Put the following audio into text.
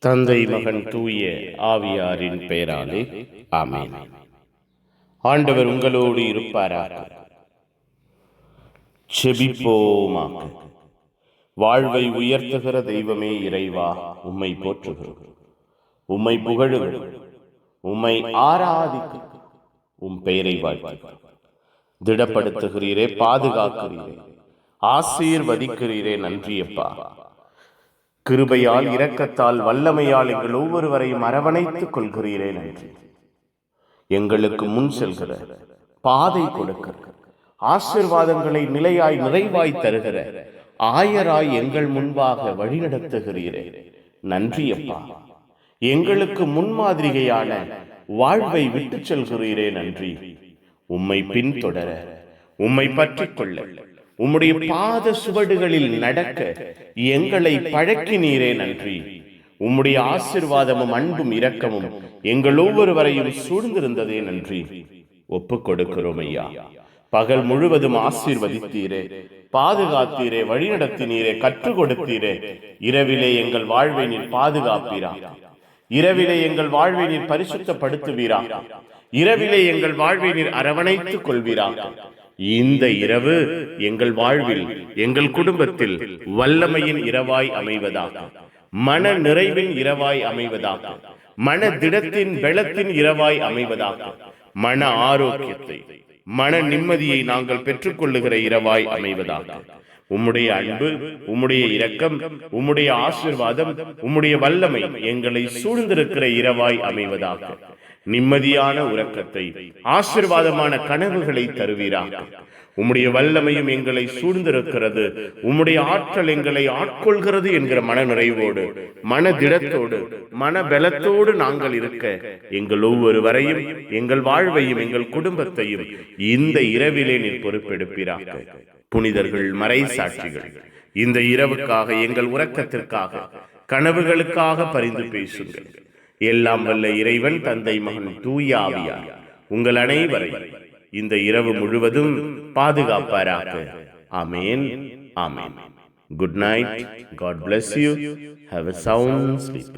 தந்தை மகன் தூய ஆவியாரின் பெயராலே ஆமென். ஆண்டவர் உங்களோடு இருப்பாராக. செபிப்போமாக. வாழ்வை உயர்த்துகிற தெய்வமே இறைவா, உம்மை போற்றுகிறோம், உம்மை புகழுகிறோம், உம்மை ஆராதிக்கிறோம், உம் பெயரை வாழ்த்துகிறோம். திடப்படுத்துகிறீரே, பாதுகாக்கிறீரே, ஆசீர்வதிக்கிறீரே. நன்றியப்பா. கிருபையால், இரக்கத்தால், வல்லமையால் எங்கள் ஒவ்வொருவரையும் அரவணைத்துக் கொள்கிறீரே. நன்றி. எங்களுக்கு முன் செல்கிற, பாதை கொடுக்கிற, ஆசீர்வாதங்களை நிலையாய் நிறைவாய் தருகிற ஆயராய் எங்கள் முன்பாக வழிநடத்துகிறீரே. நன்றியப்பா. எங்களுக்கு முன்மாதிரிகையான வாழ்வை விட்டு செல்கிறீரே. நன்றி. உம்மை பின்தொடர, உம்மை பற்றிக் கொள்ள, உம்முடைய பாத சுவடுகளில் நடக்க எங்களை பழக்கினீரே. நன்றி. உம்முடைய ஆசீர்வாதமும் அன்பும் இரக்கமும் எங்கள் ஒவ்வொருவரையும் சூழ்ந்திருந்ததே. நன்றி. ஒப்புக் கொடுக்கிறோம் ஐயா. பகல் முழுவதும் ஆசீர்வதித்தீரே, பாதுகாத்தீரே, வழிநடத்தினீரே, கற்றுக் கொடுத்தீரே. இரவிலே எங்கள் வாழ்வை நீர் பாதுகாப்பீரா? இரவிலே எங்கள் வாழ்வை நீர் பரிசுத்தப்படுத்துவீரா? இரவிலே எங்கள் வாழ்வை நீர் அரவணைத்துக் கொள்வீரா? இந்த இரவு எங்கள் வாழ்வில், எங்கள் குடும்பத்தில் வல்லமையின் இரவாய் அமைவதாக, மன நிறைவின் இரவாய் அமைவதாக, மன திடத்தின் பெலத்தின் இரவாய் அமைவதாக, மன ஆரோக்கியத்தை, மன நிம்மதியை நாங்கள் பெற்றுக்கொள்ளுகிற இரவாய் அமைவதாக. உம்முடைய அன்பு, உம்முடைய இரக்கம், உம்முடைய ஆசீர்வாதம், உம்முடைய வல்லமை எங்களை சூழ்ந்திருக்கிற இரவாய் அமைவதாக. நிம்மதியான உறக்கத்தை, ஆசீர்வாதமான கனவுகளை தருவீராக. உம்முடைய வல்லமையும் எங்களை சூழ்ந்திருக்கிறது, உம்முடைய ஆற்றல் எங்களை ஆட்கொள்கிறது என்கிற மன நிறைவோடு, மனதிடத்தோடு, மனபலத்தோடு நாங்கள் இருக்க எங்கள் ஒவ்வொருவரையும், எங்கள் வாழ்வையும், எங்கள் குடும்பத்தையும் இந்த இரவிலே நீர் பொறுப்பெடுப்பீராக. புனிதர்கள், மறை சாட்சிகள், இந்த இரவுக்காக, எங்கள் உறக்கத்திற்காக, கனவுகளுக்காக பரிந்து பேசுங்கள். எல்லாம் வல்ல இறைவன், தந்தை, மகன், தூய ஆவியார் உங்கள் அனைவரை இந்த இரவு முழுவதும் பாதுகாப்பாராக. Amen. Amen. Good night. God bless you. Have a sound sleep.